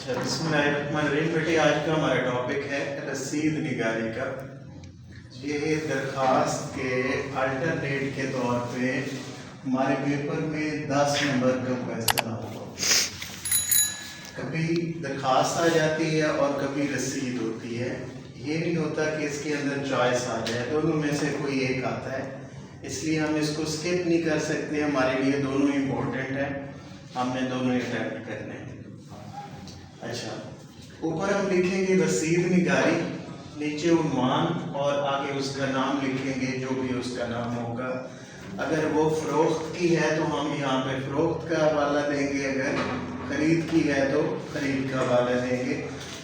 अच्छा, बिस्मिल्लाहिर्रहमानिर्रहीम। बेटे, आज का हमारा टॉपिक है रसीद निगारी का। ये दरख्वास्त के अल्टरनेट के तौर पे हमारे पेपर में 10 नंबर का क्वेश्चन होगा। कभी दरख्वास्त आ जाती है और कभी रसीद होती है। ये नहीं होता कि इसके अंदर चॉइस आ जाए, दोनों में से कोई एक आता है, इसलिए हम इसको स्किप नहीं कर सकते। हमारे लिए दोनों इम्पोर्टेंट है, हमने दोनों अटेम्प्ट करने हैं। अच्छा, ऊपर हम लिखेंगे रसीद निगारी, नीचे उन्वान और आगे उसका नाम लिखेंगे जो भी उसका नाम होगा। अगर वो फ़रोख्त की है तो हम यहाँ पे फ़रोख्त का हवाला देंगे, अगर ख़रीद की है तो ख़रीद का हवाला देंगे।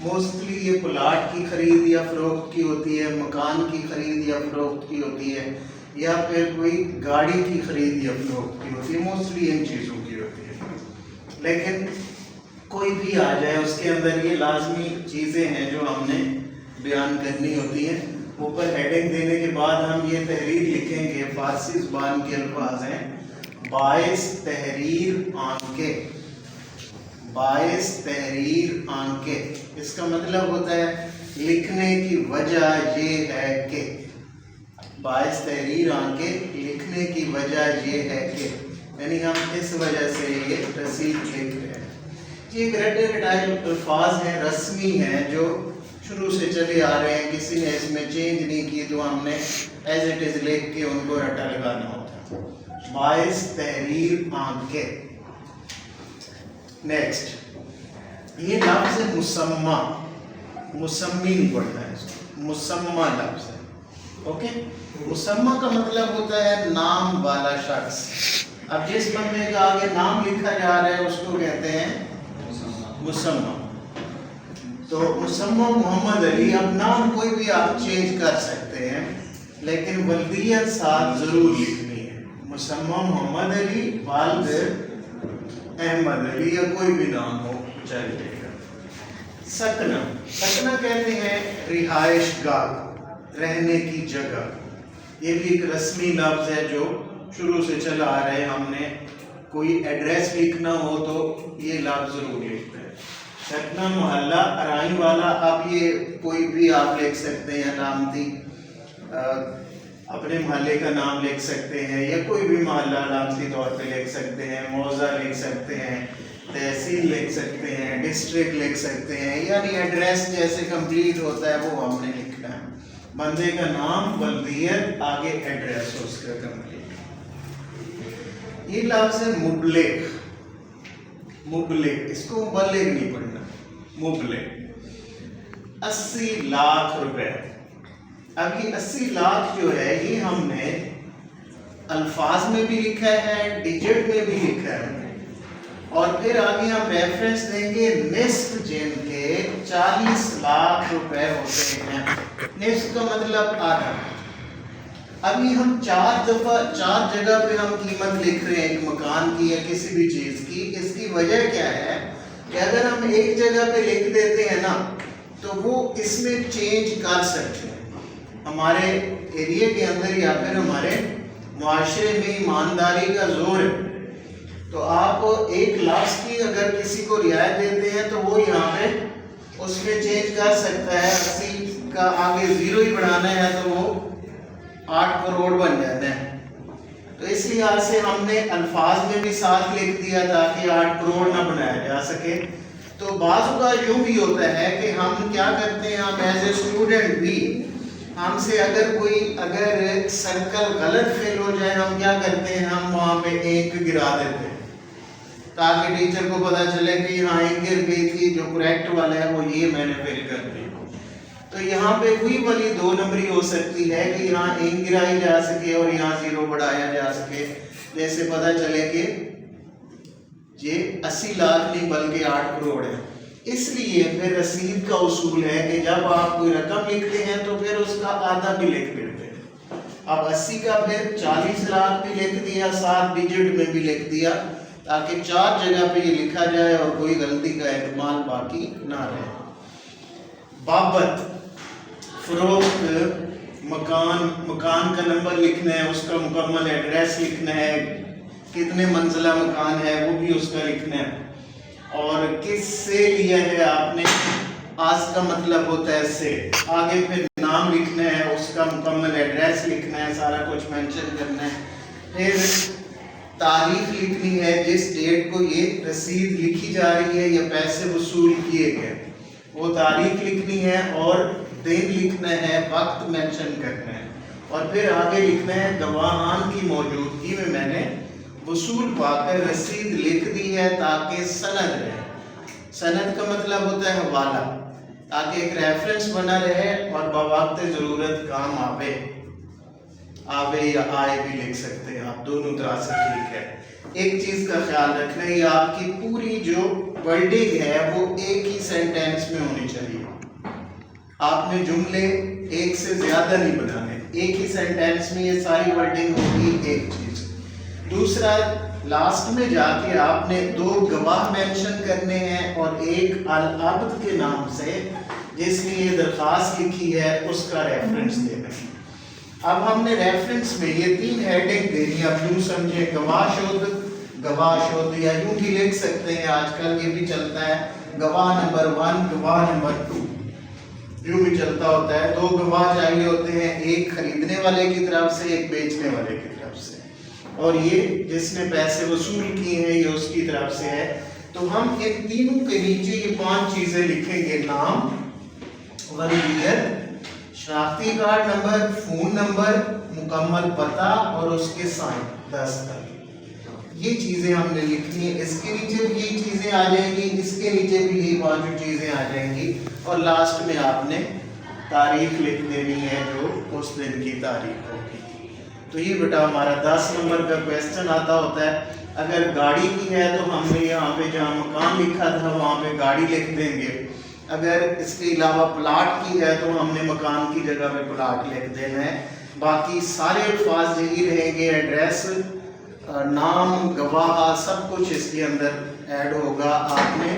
मोस्टली ये प्लाट की ख़रीद या फ़रोख्त की होती है, मकान की ख़रीद या फ़रोख्त की होती है, या फिर कोई गाड़ी की ख़रीद या फ़रोख्त की होती है। मोस्टली इन चीज़ों की होती है, लेकिन कोई भी आ जाए उसके अंदर ये लाजमी चीज़ें हैं जो हमने बयान करनी होती हैं। ऊपर हेडिंग देने के बाद हम ये तहरीर लिखेंगे। फारसी ज़ुबान के अल्फाज हैं, बाइस तहरीर आंके, बाइस तहरीर आंके। इसका मतलब होता है लिखने की वजह ये है कि, बाइस तहरीर आंके, लिखने की वजह ये है कि, यानी हम इस वजह से ये रसीद लिख रहे हैं। ये रटे रटाए अल्फाज हैं, रस्मी हैं, जो शुरू से चले आ रहे हैं, किसी ने इसमें चेंज नहीं की, तो हमने एज इट इज़ लिख के उनको रटा लगाना होता है। बाइस तहरीर आंके। नेक्स्ट, ये लफ्ज़ है मुसम्मा, मुसम्मी नहीं पढ़ना है इसको, मुसम्मा लफ्ज़ है। ओके, मुसम्मा का मतलब होता है नाम वाला शख्स। अब जिस बंदे का आगे नाम लिखा जा रहा है उसको कहते हैं मुसम्मा। तो मुसम्मा मोहम्मद अली, अब नाम कोई भी आप चेंज कर सकते हैं, लेकिन वल्दियत साथ ज़रूर लिखनी है। मुसम्मा मोहम्मद अली, वालिद अहमद अली, या कोई भी नाम हो चलेगा। सकना, सकना कहते हैं रिहाइश गाह, रहने की जगह। ये भी एक रस्मी लफ्ज़ है जो शुरू से चला आ रहा है। हमने कोई एड्रेस लिखना हो तो ये लफ्ज़ ज़रूर लिखते हैं। सकना मोहल्ला, अराई वाला। अब ये कोई भी आप लिख सकते हैं, अलामती अपने मोहल्ले का नाम लिख सकते हैं, या कोई भी मोहल्ला अलामती तौर पे लिख सकते हैं। मौज़ा लिख सकते हैं, तहसील लिख सकते हैं, डिस्ट्रिक्ट लिख सकते हैं, यानी एड्रेस जैसे कंप्लीट होता है वो हमने लिखना है। बंदे का नाम, बल्दियत, आगे एड्रेस उसका कंप्लीट। ये लफ्ज़ है मुबलिग, मुबलिग, इसको मुबलिग नहीं पढ़ना, मुबलिग। 80 लाख रुपए। अब ये 80 लाख जो है ये हमने अल्फाज में भी लिखा है, डिजिट में भी लिखा है, और फिर आगे हम रेफरेंस देंगे निस्फ, जिनके 40 लाख रुपए होते हैं। निस्फ का मतलब आधा। अभी हम 4 जगह पे हम कीमत लिख रहे हैं एक मकान की या किसी भी चीज़ की। इसकी वजह क्या है कि अगर हम एक जगह पे लिख देते हैं ना, तो वो इसमें चेंज कर सकते हैं। हमारे एरिया के अंदर या फिर हमारे मुआशरे में ईमानदारी का जोर है, तो आप एक लफ्ज़ की अगर किसी को रियायत देते हैं तो वो यहाँ पे उसमें चेंज कर सकता है। 80 का आगे 0 ही बढ़ाना है तो वो 8 करोड़ बन जाता है। तो इस लिहाज से हमने अल्फाज में भी साथ लिख दिया ताकि 8 करोड़ ना बनाया जा सके। तो बाज़ का यूँ भी होता है कि हम क्या करते हैं, हम एज ए स्टूडेंट भी, हमसे अगर सर्कल गलत फेल हो जाए, हम क्या करते हैं, हम वहाँ पे एक गिरा देते हैं ताकि टीचर को पता चले कि हाँ एक गिर गई थी, जो करेक्ट वाला है वो ये मैंने फेल कर दी। तो यहाँ पे वही वाली 2 नंबरी हो सकती है कि यहाँ 1 गिराई जा सके और यहाँ 0 बढ़ाया जा सके। जैसे पता चले कि ये 80 लाख नहीं बल्कि 8 करोड़ है। इसलिए फिर रसीद का उसूल है कि जब आप कोई रकम लिखते हैं तो फिर उसका आधा भी लिख देते हैं। अब 80 का फिर 40 लाख भी लिख दिया, 7 डिजिट में भी लिख दिया, ताकि 4 जगह पे ये लिखा जाए और कोई गलती का एहतमाल बाकी ना रहे। बाबत, फरोख्त, मकान का नंबर लिखना है, उसका मुकम्मल एड्रेस लिखना है, कितने मंजिला मकान है वो भी उसका लिखना है, اور کس سے لیا ہے آپ نے، آج کا مطلب ہوتا ہے سے، آگے پھر نام لکھنا ہے، اس کا مکمل ایڈریس لکھنا ہے، سارا کچھ مینشن کرنا ہے، پھر تاریخ لکھنی ہے جس ڈیٹ کو یہ رسید لکھی جا رہی ہے یا پیسے وصول کیے گئے وہ تاریخ لکھنی ہے، اور دن لکھنا ہے، وقت مینشن کرنا ہے، اور پھر آگے لکھنا ہے گواہان کی موجودگی میں میں نے وصول پا کر رسید لکھ دی ہے تاکہ سند رہے۔ سند کا مطلب ہوتا ہے حوالہ، تاکہ ایک ریفرنس بنا رہے اور بوقت ضرورت کام آوے یا آئے بھی لکھ سکتے ہیں آپ، دونوں طرح سے ٹھیک ہے۔ ایک چیز کا خیال رکھنا ہے، یہ آپ کی پوری جو ورڈنگ ہے وہ ایک ہی سینٹینس میں ہونی چاہیے، آپ نے جملے ایک سے زیادہ نہیں بنانے، ایک ہی سینٹینس میں یہ ساری ورڈنگ ہوگی ایک چیز۔ دوسرا، لاسٹ میں جا کے آپ نے 2 گواہ مینشن کرنے ہیں اور ایک العبد کے نام سے جس نے یہ درخواست لکھی ہے اس کا ریفرنس دینا ہے۔ اب ہم نے ریفرنس میں یہ 3 ہیڈنگ دینی ہے، اب یوں سمجھیں گواہ شد یا یوں بھی لکھ سکتے ہیں، آج کل یہ بھی چلتا ہے گواہ نمبر 1 گواہ نمبر 2، یوں بھی چلتا ہوتا ہے، 2 گواہ چاہیے ہوتے ہیں، ایک خریدنے والے کی طرف سے ایک بیچنے والے کی طرف سے، اور یہ جس نے پیسے وصول کیے ہیں یہ اس کی طرف سے ہے۔ تو ہم ان تینوں کے نیچے یہ 5 چیزیں لکھیں گے، نام، ورودیت، شناختی کارڈ نمبر، فون نمبر، مکمل پتہ اور اس کے سائن، دستخط، یہ چیزیں ہم نے لکھنی ہے۔ اس کے نیچے بھی یہ چیزیں آ جائیں گی، اس کے نیچے بھی یہ 5 چیزیں آ جائیں گی، اور لاسٹ میں آپ نے تاریخ لکھ دینی ہے جو اس دن کی تاریخ ہوگی۔ تو یہ بیٹا ہمارا 10 نمبر کا کویسچن آتا ہوتا ہے۔ اگر گاڑی کی ہے تو ہم نے یہاں پہ جہاں مکان لکھا تھا وہاں پہ گاڑی لکھ دیں گے، اگر اس کے علاوہ پلاٹ کی ہے تو ہم نے مکان کی جگہ پہ پلاٹ لکھ دینا ہے۔ باقی سارے الفاظ یہی رہیں گے، ایڈریس، نام، گواہ، سب کچھ اس کے اندر ایڈ ہوگا۔ آپ نے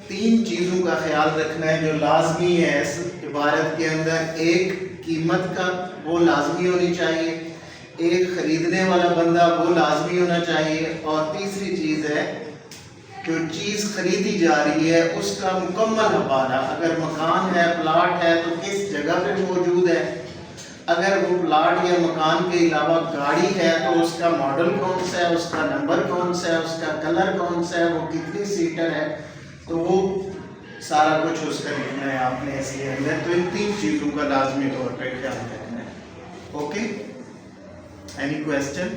3 چیزوں کا خیال رکھنا ہے جو لازمی ہے اس عبارت کے اندر، ایک قیمت کا وہ لازمی ہونی چاہیے، ایک خریدنے والا بندہ وہ لازمی ہونا چاہیے، اور تیسری چیز ہے جو چیز خریدی جا رہی ہے اس کا مکمل حوالہ، اگر مکان ہے، پلاٹ ہے تو کس جگہ پہ موجود ہے، اگر وہ پلاٹ یا مکان کے علاوہ گاڑی ہے تو اس کا ماڈل کون سا ہے، اس کا نمبر کون سا ہے، اس کا کلر کون سا ہے، وہ کتنی سیٹر ہے، تو وہ سارا کچھ اس کا لکھنا ہے آپ نے اس کے اندر۔ تو ان 3 چیزوں کا لازمی طور پہ خیال رکھنا ہے۔ Okay, any question?